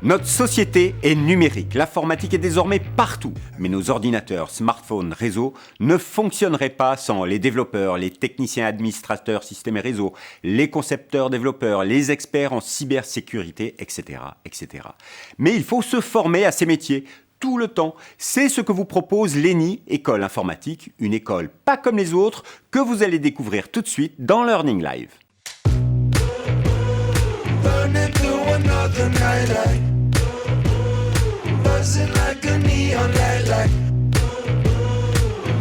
Notre société est numérique, l'informatique est désormais partout. Mais nos ordinateurs, smartphones, réseaux ne fonctionneraient pas sans les développeurs, les techniciens administrateurs systèmes et réseaux, les concepteurs développeurs, les experts en cybersécurité, etc., etc. Mais il faut se former à ces métiers tout le temps. C'est ce que vous propose l'ENI, École Informatique, une école pas comme les autres que vous allez découvrir tout de suite dans Learning Live. Buzzing like a neon light.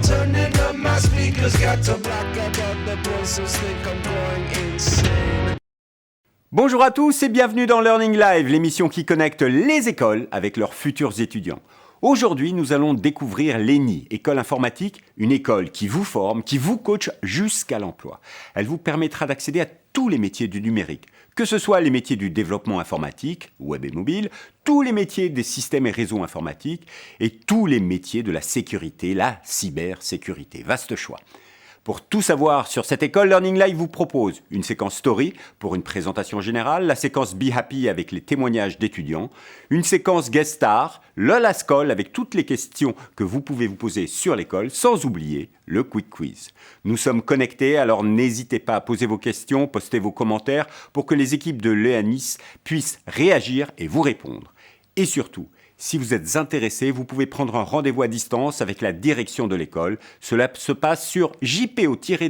Turning up my speakers, got to block out the buzzers, think I'm going insane. Bonjour à tous et bienvenue dans Learning Live, l'émission qui connecte les écoles avec leurs futurs étudiants. Aujourd'hui, nous allons découvrir l'ENI, École Informatique, une école qui vous forme, qui vous coach jusqu'à l'emploi. Elle vous permettra d'accéder à tous les métiers du numérique, que ce soit les métiers du développement informatique, web et mobile, tous les métiers des systèmes et réseaux informatiques et tous les métiers de la sécurité, la cybersécurité. Vaste choix. Pour tout savoir sur cette école, Learning Live vous propose une séquence story pour une présentation générale, la séquence Be Happy avec les témoignages d'étudiants, une séquence guest star, le last call avec toutes les questions que vous pouvez vous poser sur l'école, sans oublier le quick quiz. Nous sommes connectés, alors n'hésitez pas à poser vos questions, poster vos commentaires pour que les équipes de l'EANIS puissent réagir et vous répondre. Et surtout, si vous êtes intéressé, vous pouvez prendre un rendez-vous à distance avec la direction de l'école. Cela se passe sur jpo-d.com/ENI.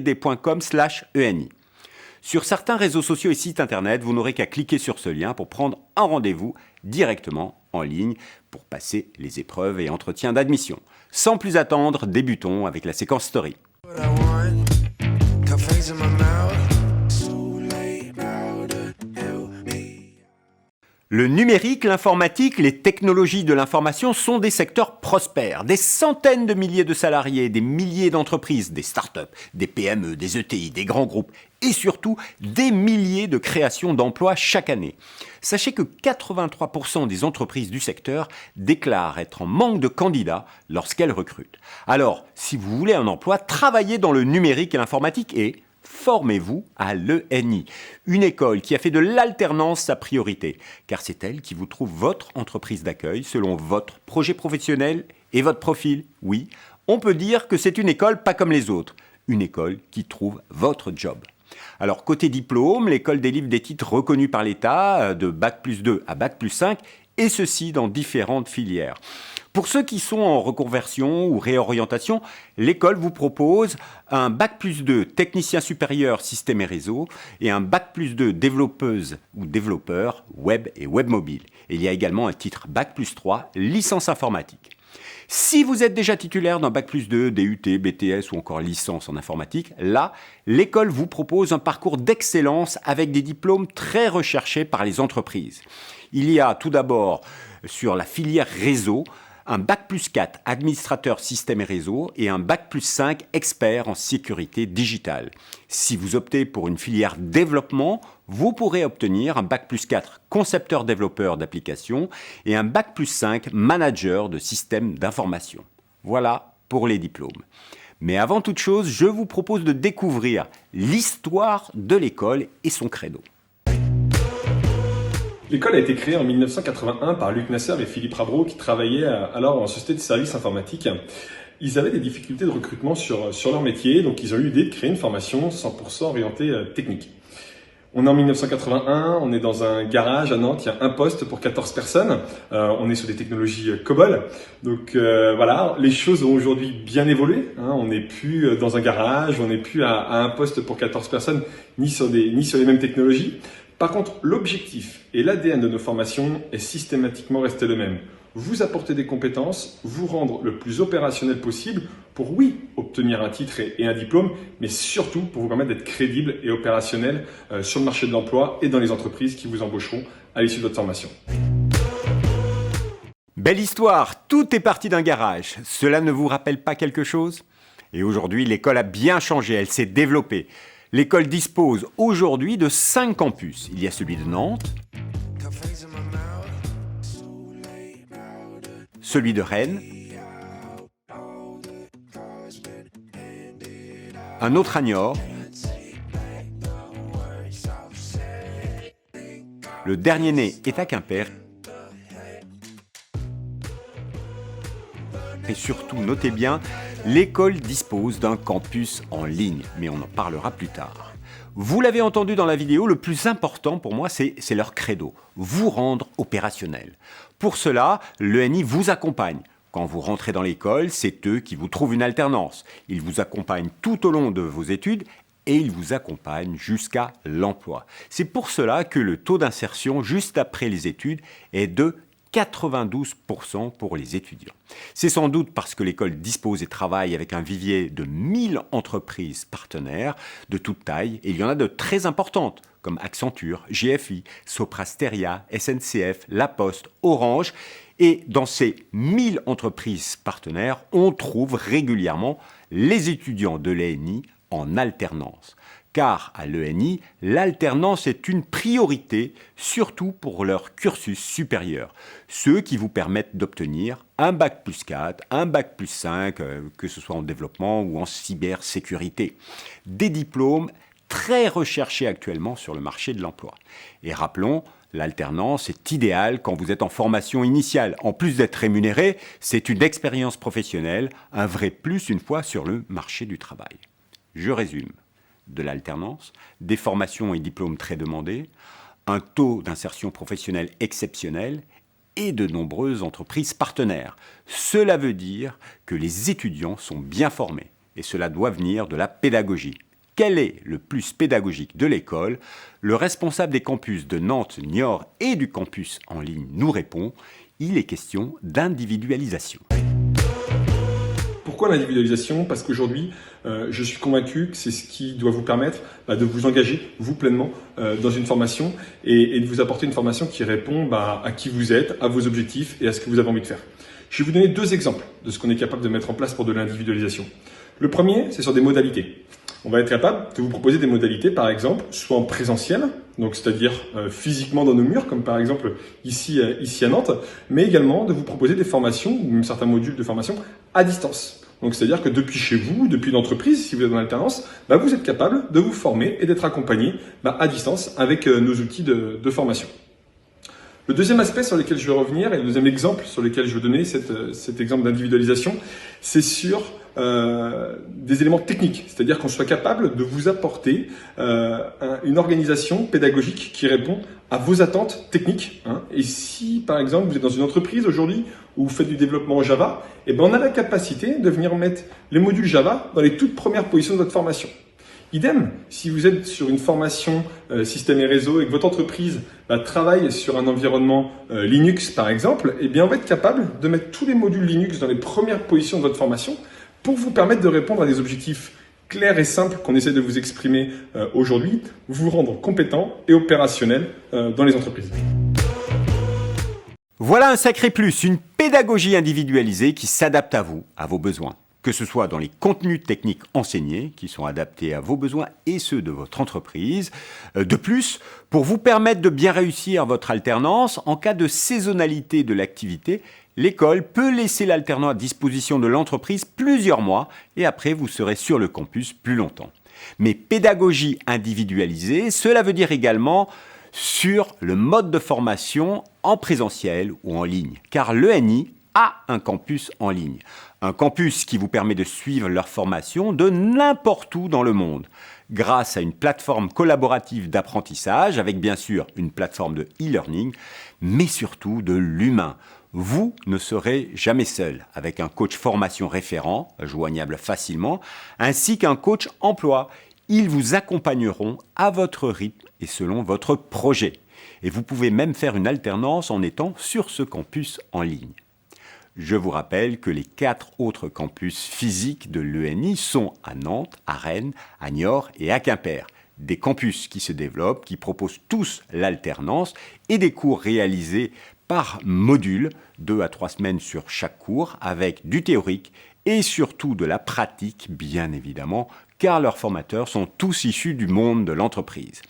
Sur certains réseaux sociaux et sites internet, vous n'aurez qu'à cliquer sur ce lien pour prendre un rendez-vous directement en ligne pour passer les épreuves et entretiens d'admission. Sans plus attendre, débutons avec la séquence story. Le numérique, l'informatique, les technologies de l'information sont des secteurs prospères. Des centaines de milliers de salariés, des milliers d'entreprises, des startups, des PME, des ETI, des grands groupes et surtout des milliers de créations d'emplois chaque année. Sachez que 83% des entreprises du secteur déclarent être en manque de candidats lorsqu'elles recrutent. Alors, si vous voulez un emploi, travaillez dans le numérique et l'informatique et formez-vous à l'ENI, une école qui a fait de l'alternance sa priorité, car c'est elle qui vous trouve votre entreprise d'accueil selon votre projet professionnel et votre profil. Oui, on peut dire que c'est une école pas comme les autres, une école qui trouve votre job. Alors côté diplôme, l'école délivre des titres reconnus par l'État de Bac+2 à Bac+5 et ceci dans différentes filières. Pour ceux qui sont en reconversion ou réorientation, l'école vous propose un Bac+2 technicien supérieur système et réseau et un Bac+2 développeuse ou développeur web et web mobile. Et il y a également un titre Bac+3 licence informatique. Si vous êtes déjà titulaire d'un Bac+2, DUT, BTS ou encore licence en informatique, là, l'école vous propose un parcours d'excellence avec des diplômes très recherchés par les entreprises. Il y a tout d'abord sur la filière réseau, un Bac+4 administrateur système et réseau et un Bac+5 expert en sécurité digitale. Si vous optez pour une filière développement, vous pourrez obtenir un Bac+4 concepteur développeur d'applications et un Bac+5 manager de systèmes d'information. Voilà pour les diplômes. Mais avant toute chose, je vous propose de découvrir l'histoire de l'école et son credo. L'école a été créée en 1981 par Luc Nasser et Philippe Rabreau qui travaillaient alors en société de services informatiques. Ils avaient des difficultés de recrutement sur leur métier, donc ils ont eu l'idée de créer une formation 100% orientée technique. On est en 1981, on est dans un garage à Nantes, il y a un poste pour 14 personnes, on est sur des technologies COBOL. Donc voilà, les choses ont aujourd'hui bien évolué, on n'est plus dans un garage, on n'est plus à un poste pour 14 personnes, ni sur les mêmes technologies. Par contre, l'objectif et l'ADN de nos formations est systématiquement resté le même. Vous apporter des compétences, vous rendre le plus opérationnel possible pour, oui, obtenir un titre et un diplôme, mais surtout pour vous permettre d'être crédible et opérationnel sur le marché de l'emploi et dans les entreprises qui vous embaucheront à l'issue de votre formation. Belle histoire, tout est parti d'un garage. Cela ne vous rappelle pas quelque chose ? Et aujourd'hui, l'école a bien changé, elle s'est développée. L'école dispose aujourd'hui de 5 campus. Il y a celui de Nantes, celui de Rennes, un autre à Niort, le dernier né est à Quimper Et surtout, notez bien, l'école dispose d'un campus en ligne, mais on en parlera plus tard. Vous l'avez entendu dans la vidéo, le plus important pour moi, c'est leur credo, vous rendre opérationnel. Pour cela, l'ENI vous accompagne. Quand vous rentrez dans l'école, c'est eux qui vous trouvent une alternance. Ils vous accompagnent tout au long de vos études et ils vous accompagnent jusqu'à l'emploi. C'est pour cela que le taux d'insertion juste après les études est de 92% pour les étudiants. C'est sans doute parce que l'école dispose et travaille avec un vivier de 1000 entreprises partenaires de toute taille, et il y en a de très importantes, comme Accenture, GFI, Soprasteria, SNCF, La Poste, Orange. Et dans ces 1000 entreprises partenaires, on trouve régulièrement les étudiants de l'ENI en alternance. Car à l'ENI, l'alternance est une priorité, surtout pour leur cursus supérieur. Ceux qui vous permettent d'obtenir un bac plus 4, un bac plus 5, que ce soit en développement ou en cybersécurité. Des diplômes très recherchés actuellement sur le marché de l'emploi. Et rappelons, l'alternance est idéale quand vous êtes en formation initiale. En plus d'être rémunéré, c'est une expérience professionnelle, un vrai plus une fois sur le marché du travail. Je résume. De l'alternance, des formations et diplômes très demandés, un taux d'insertion professionnelle exceptionnel et de nombreuses entreprises partenaires. Cela veut dire que les étudiants sont bien formés et cela doit venir de la pédagogie. Quel est le plus pédagogique de l'école? Le responsable des campus de Nantes, Niort et du campus en ligne nous répond, il est question d'individualisation. Pourquoi l'individualisation? Parce qu'aujourd'hui, je suis convaincu que c'est ce qui doit vous permettre de vous engager, vous pleinement, dans une formation et de vous apporter une formation qui répond à qui vous êtes, à vos objectifs et à ce que vous avez envie de faire. Je vais vous donner 2 exemples de ce qu'on est capable de mettre en place pour de l'individualisation. Le premier, c'est sur des modalités. On va être capable de vous proposer des modalités, par exemple, soit en présentiel, donc c'est-à-dire physiquement dans nos murs, comme par exemple ici à Nantes, mais également de vous proposer des formations, ou même certains modules de formation, à distance. Donc c'est-à-dire que depuis chez vous, depuis l'entreprise, si vous êtes en alternance, vous êtes capable de vous former et d'être accompagné à distance avec nos outils de formation. Le deuxième aspect sur lequel je vais revenir et le deuxième exemple sur lequel je veux donner cet exemple d'individualisation, c'est sur des éléments techniques, c'est-à-dire qu'on soit capable de vous apporter une organisation pédagogique qui répond à vos attentes techniques. Et si, par exemple, vous êtes dans une entreprise aujourd'hui où vous faites du développement en Java, on a la capacité de venir mettre les modules Java dans les toutes premières positions de votre formation. Idem, si vous êtes sur une formation système et réseau et que votre entreprise travaille sur un environnement Linux, par exemple, on va être capable de mettre tous les modules Linux dans les premières positions de votre formation pour vous permettre de répondre à des objectifs clairs et simples qu'on essaie de vous exprimer aujourd'hui, vous rendre compétent et opérationnel dans les entreprises. Voilà un sacré plus, une pédagogie individualisée qui s'adapte à vous, à vos besoins. Que ce soit dans les contenus techniques enseignés, qui sont adaptés à vos besoins et ceux de votre entreprise. De plus, pour vous permettre de bien réussir votre alternance, en cas de saisonnalité de l'activité, l'école peut laisser l'alternant à disposition de l'entreprise plusieurs mois et après vous serez sur le campus plus longtemps. Mais pédagogie individualisée, cela veut dire également sur le mode de formation en présentiel ou en ligne, car l'ENI a un campus en ligne. Un campus qui vous permet de suivre leur formation de n'importe où dans le monde, grâce à une plateforme collaborative d'apprentissage, avec bien sûr une plateforme de e-learning, mais surtout de l'humain. Vous ne serez jamais seul, avec un coach formation référent, joignable facilement, ainsi qu'un coach emploi. Ils vous accompagneront à votre rythme et selon votre projet. Et vous pouvez même faire une alternance en étant sur ce campus en ligne. Je vous rappelle que les 4 autres campus physiques de l'ENI sont à Nantes, à Rennes, à Niort et à Quimper. Des campus qui se développent, qui proposent tous l'alternance et des cours réalisés par module, 2 à 3 semaines sur chaque cours, avec du théorique et surtout de la pratique, bien évidemment, car leurs formateurs sont tous issus du monde de l'entreprise.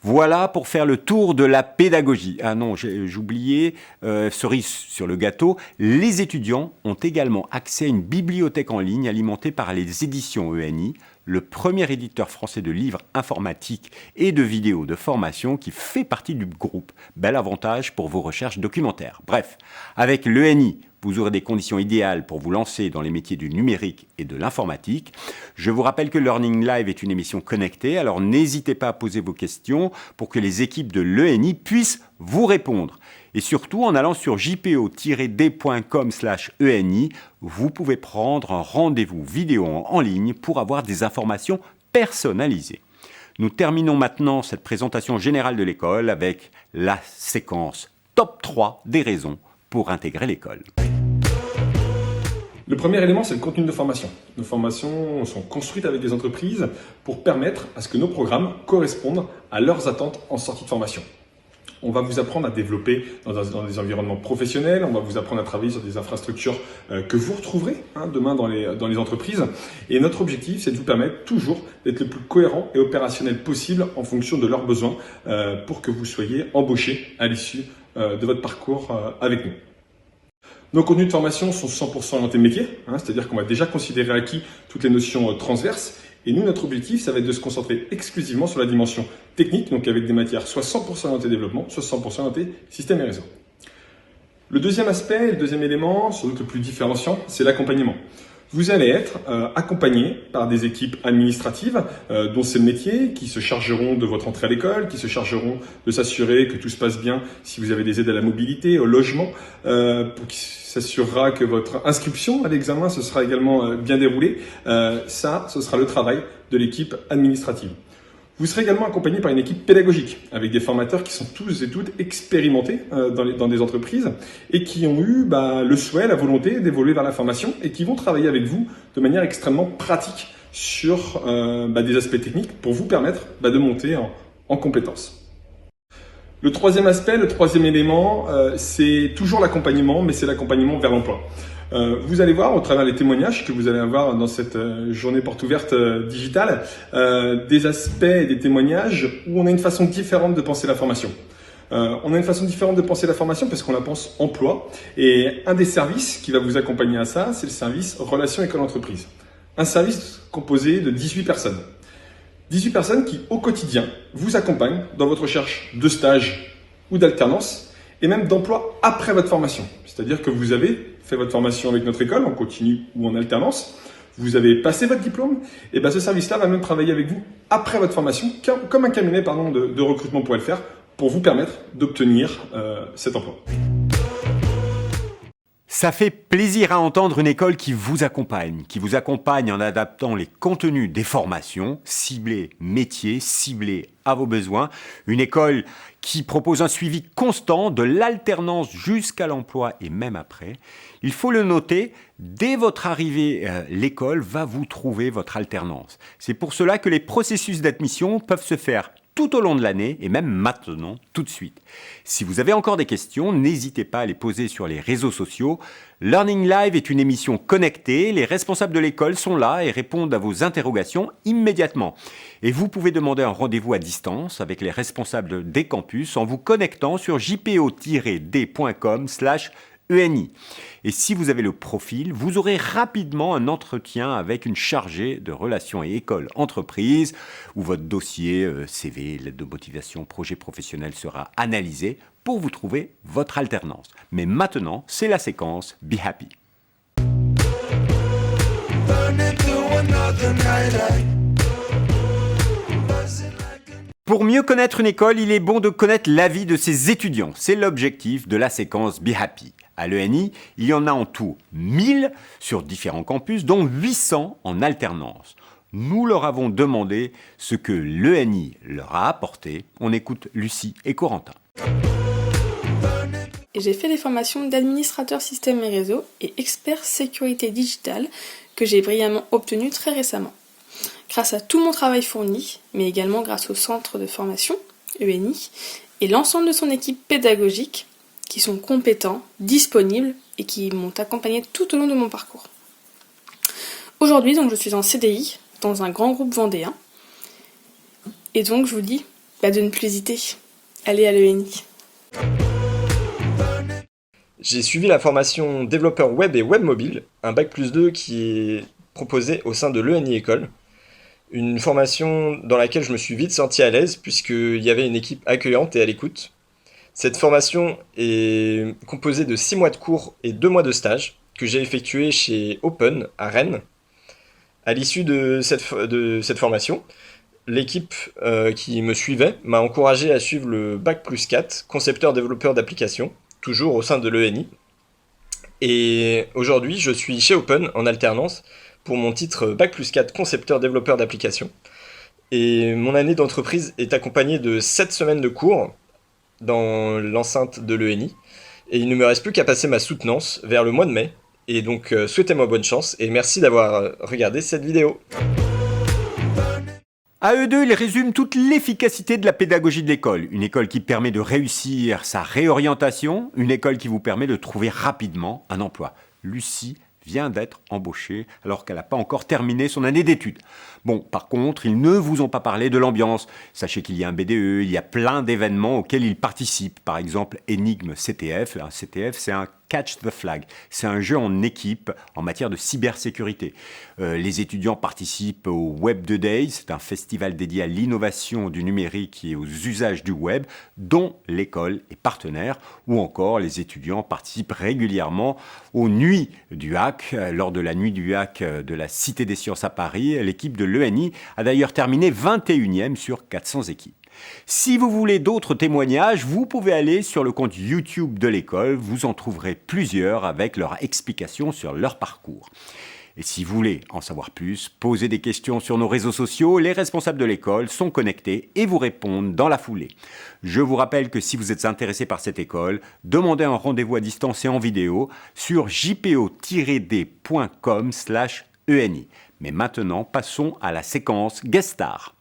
Voilà pour faire le tour de la pédagogie. Ah non, j'oubliais, cerise sur le gâteau, les étudiants ont également accès à une bibliothèque en ligne alimentée par les éditions ENI, le premier éditeur français de livres informatiques et de vidéos de formation qui fait partie du groupe. Bel avantage pour vos recherches documentaires. Bref, avec l'ENI, vous aurez des conditions idéales pour vous lancer dans les métiers du numérique et de l'informatique. Je vous rappelle que Learning Live est une émission connectée, alors n'hésitez pas à poser vos questions pour que les équipes de l'ENI puissent vous répondre. Et surtout, en allant sur jpo-d.com/ENI, vous pouvez prendre un rendez-vous vidéo en ligne pour avoir des informations personnalisées. Nous terminons maintenant cette présentation générale de l'école avec la séquence Top 3 des raisons pour intégrer l'école. Le premier élément, c'est le contenu de formation. Nos formations sont construites avec des entreprises pour permettre à ce que nos programmes correspondent à leurs attentes en sortie de formation. On va vous apprendre à développer dans des environnements professionnels, on va vous apprendre à travailler sur des infrastructures que vous retrouverez demain dans les entreprises. Et notre objectif, c'est de vous permettre toujours d'être le plus cohérent et opérationnel possible en fonction de leurs besoins pour que vous soyez embauchés à l'issue de votre parcours avec nous. Nos contenus de formation sont 100% orientés métier, c'est-à-dire qu'on va déjà considérer acquis toutes les notions transverses. Et nous, notre objectif, ça va être de se concentrer exclusivement sur la dimension technique, donc avec des matières soit 100% orientées développement, soit 100% orientées système et réseau. Le deuxième aspect, le deuxième élément, sans doute le plus différenciant, c'est l'accompagnement. Vous allez être accompagné par des équipes administratives dont c'est le métier, qui se chargeront de votre entrée à l'école, qui se chargeront de s'assurer que tout se passe bien si vous avez des aides à la mobilité, au logement, qui s'assurera que votre inscription à l'examen se sera également bien déroulée. Ça, ce sera le travail de l'équipe administrative. Vous serez également accompagné par une équipe pédagogique avec des formateurs qui sont tous et toutes expérimentés dans des entreprises et qui ont eu le souhait, la volonté d'évoluer vers la formation et qui vont travailler avec vous de manière extrêmement pratique sur des aspects techniques pour vous permettre de monter en compétences. Le troisième aspect, le troisième élément, c'est toujours l'accompagnement, mais c'est l'accompagnement vers l'emploi. Vous allez voir au travers des témoignages que vous allez avoir dans cette journée porte ouverte digitale, des aspects et des témoignages où on a une façon différente de penser la formation. On a une façon différente de penser la formation parce qu'on la pense emploi. Et un des services qui va vous accompagner à ça, c'est le service Relations École-Entreprise. Un service composé de 18 personnes. 18 personnes qui, au quotidien, vous accompagnent dans votre recherche de stage ou d'alternance et même d'emploi après votre formation. C'est-à-dire que vous avez fait votre formation avec notre école, en continu ou en alternance, vous avez passé votre diplôme, et ce service-là va même travailler avec vous après votre formation, comme un cabinet de recrutement pourrait le faire, pour vous permettre d'obtenir cet emploi. Ça fait plaisir à entendre une école qui vous accompagne en adaptant les contenus des formations, ciblés métiers, ciblés à vos besoins. Une école qui propose un suivi constant de l'alternance jusqu'à l'emploi et même après. Il faut le noter, dès votre arrivée, l'école va vous trouver votre alternance. C'est pour cela que les processus d'admission peuvent se faire tout au long de l'année et même maintenant, tout de suite. Si vous avez encore des questions, n'hésitez pas à les poser sur les réseaux sociaux. Learning Live est une émission connectée. Les responsables de l'école sont là et répondent à vos interrogations immédiatement. Et vous pouvez demander un rendez-vous à distance avec les responsables des campus en vous connectant sur jpo-d.com/ENI. Et si vous avez le profil, vous aurez rapidement un entretien avec une chargée de relations et école-entreprise où votre dossier, CV, lettre de motivation, projet professionnel sera analysé pour vous trouver votre alternance. Mais maintenant, c'est la séquence Be Happy. Pour mieux connaître une école, il est bon de connaître l'avis de ses étudiants. C'est l'objectif de la séquence Be Happy. À l'ENI, il y en a en tout 1000 sur différents campus, dont 800 en alternance. Nous leur avons demandé ce que l'ENI leur a apporté. On écoute Lucie et Corentin. J'ai fait des formations d'administrateur système et réseau et expert sécurité digitale que j'ai brillamment obtenues très récemment. Grâce à tout mon travail fourni, mais également grâce au centre de formation, ENI, et l'ensemble de son équipe pédagogique, qui sont compétents, disponibles et qui m'ont accompagné tout au long de mon parcours. Aujourd'hui, donc, je suis en CDI dans un grand groupe vendéen. Et donc, je vous dis de ne plus hésiter. Allez à l'ENI. J'ai suivi la formation développeur web et web mobile, un bac+2 qui est proposé au sein de l'ENI École. Une formation dans laquelle je me suis vite senti à l'aise puisqu'il y avait une équipe accueillante et à l'écoute. Cette formation est composée de 6 mois de cours et 2 mois de stage que j'ai effectué chez Open à Rennes. À l'issue de cette formation, l'équipe qui me suivait m'a encouragé à suivre le Bac+4, concepteur-développeur d'applications, toujours au sein de l'ENI. Et aujourd'hui, je suis chez Open en alternance pour mon titre Bac+4, concepteur-développeur d'applications. Et mon année d'entreprise est accompagnée de 7 semaines de cours dans l'enceinte de l'ENI. Et il ne me reste plus qu'à passer ma soutenance vers le mois de mai. Et donc, souhaitez-moi bonne chance et merci d'avoir regardé cette vidéo. À eux deux, ils résument toute l'efficacité de la pédagogie de l'école. Une école qui permet de réussir sa réorientation, une école qui vous permet de trouver rapidement un emploi. Lucie vient d'être embauchée alors qu'elle n'a pas encore terminé son année d'études. Bon, par contre, ils ne vous ont pas parlé de l'ambiance. Sachez qu'il y a un BDE, il y a plein d'événements auxquels ils participent. Par exemple, Énigme CTF. Un CTF, c'est un Catch the Flag. C'est un jeu en équipe en matière de cybersécurité. Les étudiants participent au Web 2 Days. C'est un festival dédié à l'innovation du numérique et aux usages du web, dont l'école est partenaire. Ou encore, les étudiants participent régulièrement aux Nuits du Hack. Lors de la Nuit du Hack de la Cité des Sciences à Paris, l'équipe de l'ENI a d'ailleurs terminé 21e sur 400 équipes. Si vous voulez d'autres témoignages, vous pouvez aller sur le compte YouTube de l'école, vous en trouverez plusieurs avec leurs explications sur leur parcours. Et si vous voulez en savoir plus, posez des questions sur nos réseaux sociaux, les responsables de l'école sont connectés et vous répondent dans la foulée. Je vous rappelle que si vous êtes intéressé par cette école, demandez un rendez-vous à distance et en vidéo sur jpo-d.com/ENI. Mais maintenant, passons à la séquence Guest Star.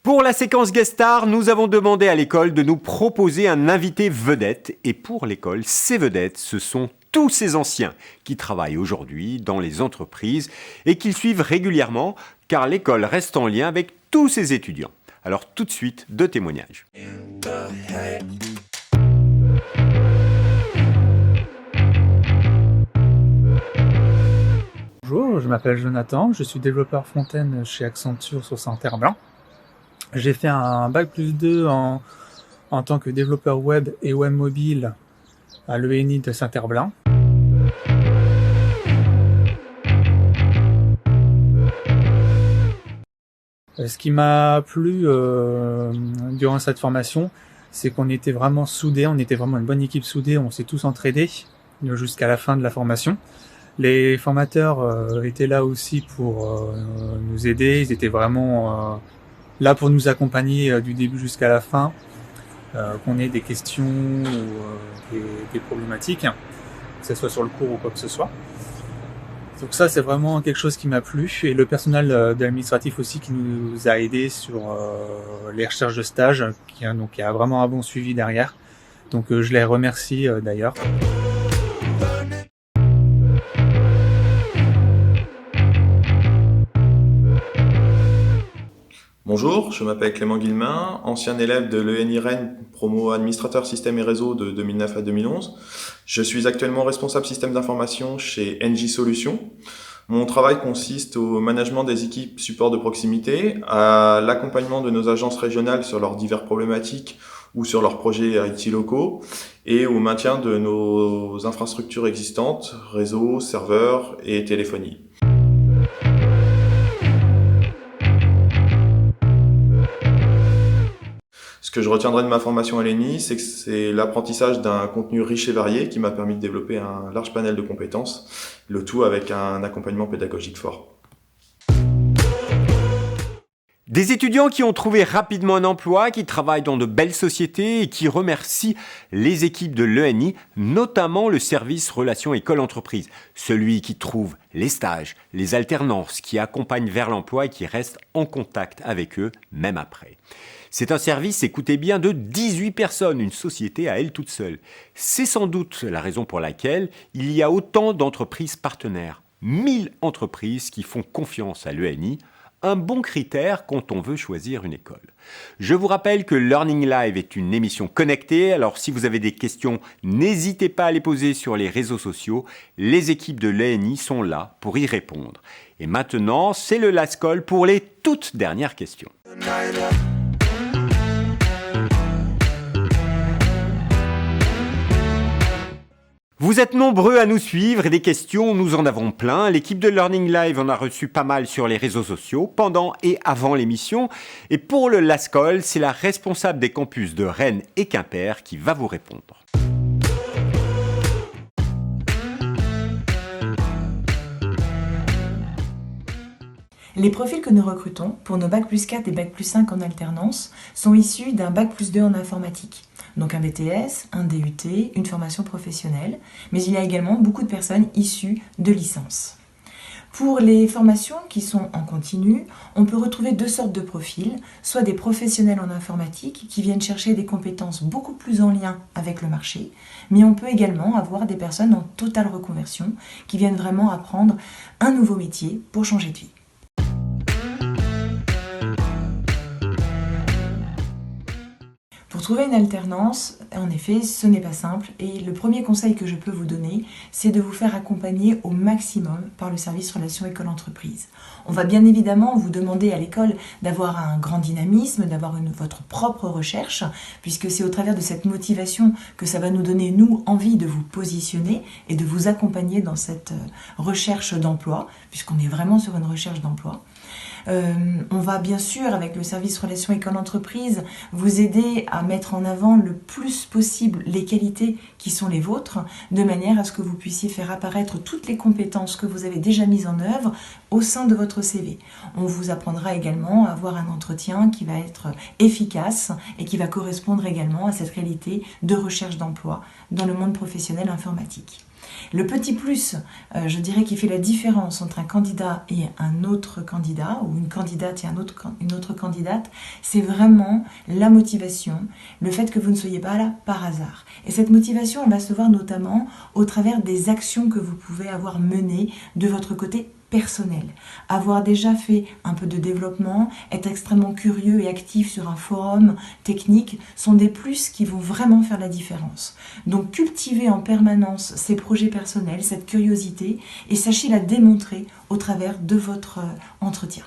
Pour la séquence Guest Star, nous avons demandé à l'école de nous proposer un invité vedette. Et pour l'école, ces vedettes, ce sont tous ces anciens qui travaillent aujourd'hui dans les entreprises et qui le suivent régulièrement car l'école reste en lien avec tous ses étudiants. Alors tout de suite, 2 témoignages. Bonjour, je m'appelle Jonathan, je suis développeur front-end chez Accenture sur Saint-Herblain. J'ai fait un Bac+2 en tant que développeur web et web mobile à l'ENI de Saint-Herblain. Ce qui m'a plu durant cette formation, c'est qu'on était vraiment soudés, on était vraiment une bonne équipe soudée, on s'est tous entraînés jusqu'à la fin de la formation. Les formateurs étaient là aussi pour nous aider, ils étaient vraiment là pour nous accompagner du début jusqu'à la fin, qu'on ait des questions ou des problématiques, que ce soit sur le cours ou quoi que ce soit. Donc ça, c'est vraiment quelque chose qui m'a plu. Et le personnel de l'administratif aussi qui nous a aidés sur les recherches de stage, qui a vraiment un bon suivi derrière. Donc je les remercie d'ailleurs. Bonjour, je m'appelle Clément Guillemin, ancien élève de l'ENI Rennes, promo administrateur système et réseau de 2009 à 2011. Je suis actuellement responsable système d'information chez NJ Solutions. Mon travail consiste au management des équipes support de proximité, à l'accompagnement de nos agences régionales sur leurs diverses problématiques ou sur leurs projets IT locaux, et au maintien de nos infrastructures existantes, réseaux, serveurs et téléphonie. Ce que je retiendrai de ma formation à l'ENI, c'est que c'est l'apprentissage d'un contenu riche et varié qui m'a permis de développer un large panel de compétences, le tout avec un accompagnement pédagogique fort. Des étudiants qui ont trouvé rapidement un emploi, qui travaillent dans de belles sociétés et qui remercient les équipes de l'ENI, notamment le service Relations École-Entreprise, celui qui trouve les stages, les alternances, qui accompagne vers l'emploi et qui reste en contact avec eux même après. C'est un service, écoutez bien, de 18 personnes, une société à elle toute seule. C'est sans doute la raison pour laquelle il y a autant d'entreprises partenaires. 1000 entreprises qui font confiance à l'ENI, un bon critère quand on veut choisir une école. Je vous rappelle que Learning Live est une émission connectée, alors si vous avez des questions, n'hésitez pas à les poser sur les réseaux sociaux. Les équipes de l'ENI sont là pour y répondre. Et maintenant, c'est le last call pour les toutes dernières questions. Vous êtes nombreux à nous suivre et des questions, nous en avons plein. L'équipe de Learning Live en a reçu pas mal sur les réseaux sociaux, pendant et avant l'émission. Et pour le last call, c'est la responsable des campus de Rennes et Quimper qui va vous répondre. Les profils que nous recrutons pour nos Bac+4 et Bac+5 en alternance sont issus d'un Bac+2 en informatique. Donc un BTS, un DUT, une formation professionnelle, mais il y a également beaucoup de personnes issues de licences. Pour les formations qui sont en continu, on peut retrouver deux sortes de profils, soit des professionnels en informatique qui viennent chercher des compétences beaucoup plus en lien avec le marché, mais on peut également avoir des personnes en totale reconversion qui viennent vraiment apprendre un nouveau métier pour changer de vie. Pour trouver une alternance, en effet, ce n'est pas simple et le premier conseil que je peux vous donner, c'est de vous faire accompagner au maximum par le service Relations École-Entreprise. On va bien évidemment vous demander à l'école d'avoir un grand dynamisme, d'avoir votre propre recherche, puisque c'est au travers de cette motivation que ça va nous donner, nous, envie de vous positionner et de vous accompagner dans cette recherche d'emploi, puisqu'on est vraiment sur une recherche d'emploi. On va bien sûr, avec le service Relations École-Entreprise, vous aider à mettre en avant le plus possible les qualités qui sont les vôtres, de manière à ce que vous puissiez faire apparaître toutes les compétences que vous avez déjà mises en œuvre au sein de votre CV. On vous apprendra également à avoir un entretien qui va être efficace et qui va correspondre également à cette qualité de recherche d'emploi dans le monde professionnel informatique. Le petit plus, je dirais, qui fait la différence entre un candidat et un autre candidat, ou une candidate et une autre candidate, c'est vraiment la motivation, le fait que vous ne soyez pas là par hasard. Et cette motivation, elle va se voir notamment au travers des actions que vous pouvez avoir menées de votre côté personnel. Avoir déjà fait un peu de développement, être extrêmement curieux et actif sur un forum technique sont des plus qui vont vraiment faire la différence. Donc cultivez en permanence ces projets personnels, cette curiosité, et sachez la démontrer au travers de votre entretien.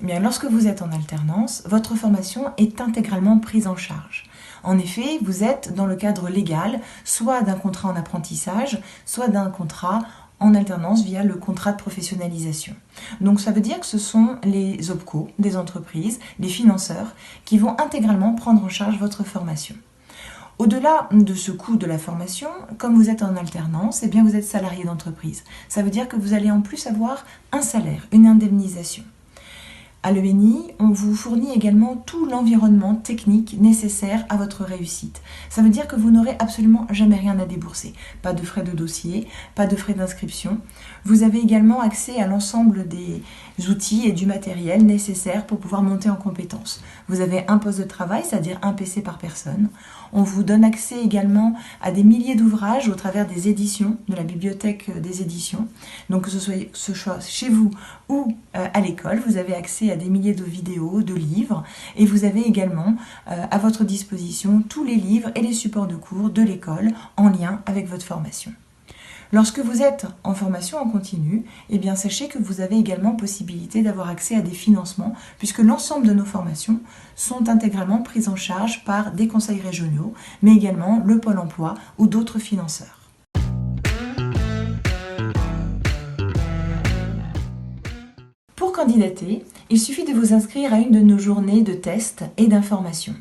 Bien, lorsque vous êtes en alternance, votre formation est intégralement prise en charge. En effet, vous êtes dans le cadre légal, soit d'un contrat en apprentissage, soit d'un contrat en alternance via le contrat de professionnalisation. Donc ça veut dire que ce sont les OPCO des entreprises, les financeurs, qui vont intégralement prendre en charge votre formation. Au-delà de ce coût de la formation, comme vous êtes en alternance, eh bien vous êtes salarié d'entreprise. Ça veut dire que vous allez en plus avoir un salaire, une indemnisation. À l'ENI, on vous fournit également tout l'environnement technique nécessaire à votre réussite. Ça veut dire que vous n'aurez absolument jamais rien à débourser. Pas de frais de dossier, pas de frais d'inscription. Vous avez également accès à l'ensemble des outils et du matériel nécessaires pour pouvoir monter en compétences. Vous avez un poste de travail, c'est-à-dire un PC par personne. On vous donne accès également à des milliers d'ouvrages au travers des éditions, de la bibliothèque des éditions. Donc que ce soit chez vous ou à l'école, vous avez accès à des milliers de vidéos, de livres, et vous avez également à votre disposition tous les livres et les supports de cours de l'école en lien avec votre formation. Lorsque vous êtes en formation en continu, eh bien sachez que vous avez également possibilité d'avoir accès à des financements, puisque l'ensemble de nos formations sont intégralement prises en charge par des conseils régionaux, mais également le Pôle emploi ou d'autres financeurs. Pour candidater, il suffit de vous inscrire à une de nos journées de tests et d'information.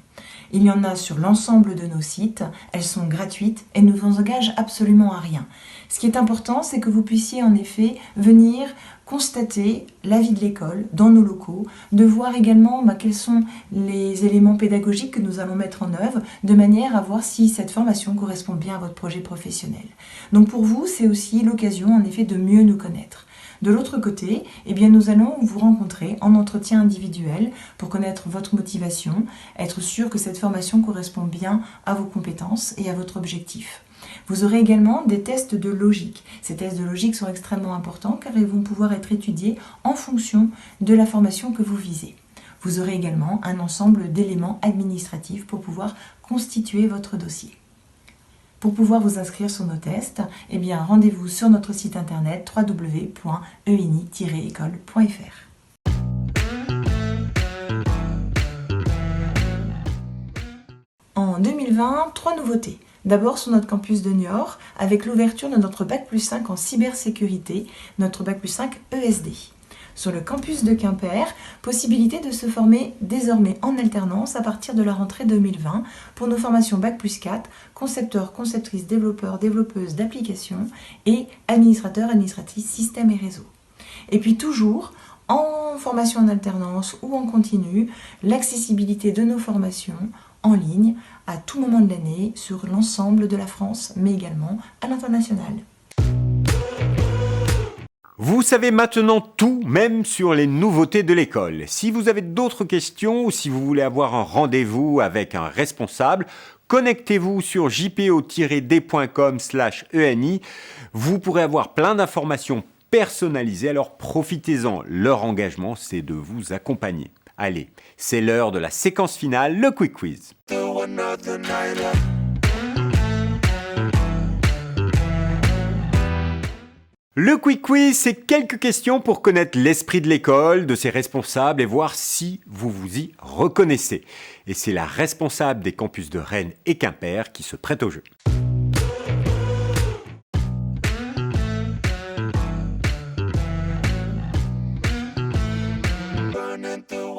Il y en a sur l'ensemble de nos sites, elles sont gratuites et ne vous engagent absolument à rien. Ce qui est important, c'est que vous puissiez en effet venir constater la vie de l'école dans nos locaux, de voir également quels sont les éléments pédagogiques que nous allons mettre en œuvre, de manière à voir si cette formation correspond bien à votre projet professionnel. Donc pour vous, c'est aussi l'occasion en effet de mieux nous connaître. De l'autre côté, nous allons vous rencontrer en entretien individuel pour connaître votre motivation, être sûr que cette formation correspond bien à vos compétences et à votre objectif. Vous aurez également des tests de logique. Ces tests de logique sont extrêmement importants car ils vont pouvoir être étudiés en fonction de la formation que vous visez. Vous aurez également un ensemble d'éléments administratifs pour pouvoir constituer votre dossier. Pour pouvoir vous inscrire sur nos tests, rendez-vous sur notre site internet www.eni-école.fr. En 2020, 3 nouveautés. D'abord sur notre campus de Niort, avec l'ouverture de notre Bac+5 en cybersécurité, notre Bac+5 ESD. Sur le campus de Quimper, possibilité de se former désormais en alternance à partir de la rentrée 2020 pour nos formations Bac+4, concepteurs, conceptrices, développeurs, développeuses d'applications et administrateurs, administratrices, systèmes et réseaux. Et puis toujours, en formation en alternance ou en continu, l'accessibilité de nos formations en ligne à tout moment de l'année sur l'ensemble de la France, mais également à l'international. Vous savez maintenant tout, même sur les nouveautés de l'école. Si vous avez d'autres questions ou si vous voulez avoir un rendez-vous avec un responsable, connectez-vous sur jpo-d.com/ENI. Vous pourrez avoir plein d'informations personnalisées, alors profitez-en. Leur engagement, c'est de vous accompagner. Allez, c'est l'heure de la séquence finale, le Quick Quiz. Le Quick Quiz, c'est quelques questions pour connaître l'esprit de l'école, de ses responsables et voir si vous vous y reconnaissez. Et c'est la responsable des campus de Rennes et Quimper qui se prête au jeu.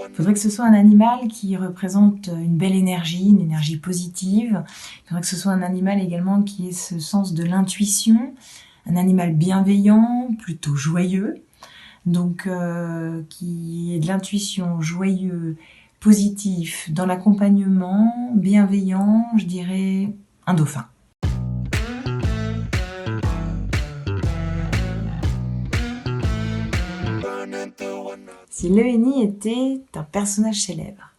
Il faudrait que ce soit un animal qui représente une belle énergie, une énergie positive. Il faudrait que ce soit un animal également qui ait ce sens de l'intuition, un animal bienveillant, plutôt joyeux, donc qui ait de l'intuition, joyeux, positif, dans l'accompagnement, bienveillant, je dirais un dauphin. Si l'ENI était un personnage célèbre,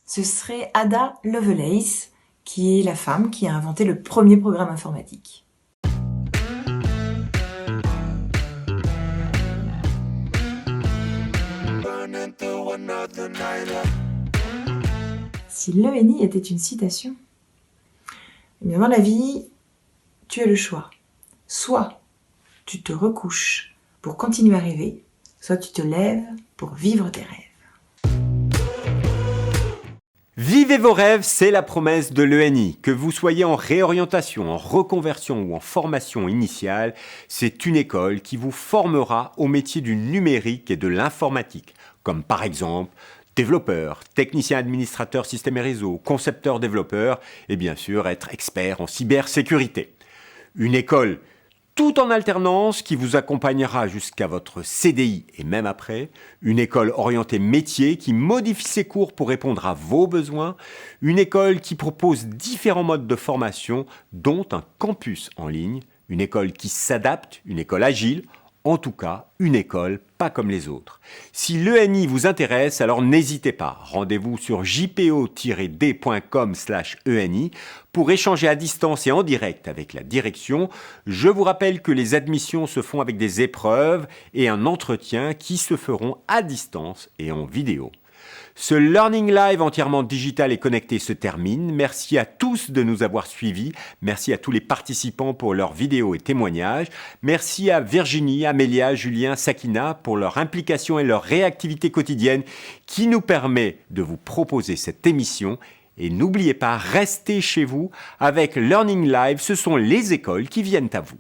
ce serait Ada Lovelace, qui est la femme qui a inventé le premier programme informatique. Si l'ENI était une citation, dans la vie, tu as le choix. Soit tu te recouches pour continuer à rêver, soit tu te lèves pour vivre tes rêves. Vivez vos rêves, c'est la promesse de l'ENI. Que vous soyez en réorientation, en reconversion ou en formation initiale, c'est une école qui vous formera au métier du numérique et de l'informatique, comme par exemple développeur, technicien administrateur système et réseau, concepteur développeur et bien sûr être expert en cybersécurité. Une école tout en alternance qui vous accompagnera jusqu'à votre CDI et même après, une école orientée métier qui modifie ses cours pour répondre à vos besoins, une école qui propose différents modes de formation dont un campus en ligne, une école qui s'adapte, une école agile, en tout cas une école pas comme les autres. Si l'ENI vous intéresse, alors n'hésitez pas, rendez-vous sur jpo-d.com/ENI pour échanger à distance et en direct avec la direction. Je vous rappelle que les admissions se font avec des épreuves et un entretien qui se feront à distance et en vidéo. Ce Learning Live entièrement digital et connecté se termine. Merci à tous de nous avoir suivis. Merci à tous les participants pour leurs vidéos et témoignages. Merci à Virginie, Amélia, Julien, Sakina pour leur implication et leur réactivité quotidienne qui nous permet de vous proposer cette émission. Et n'oubliez pas, restez chez vous. Avec Learning Live, ce sont les écoles qui viennent à vous.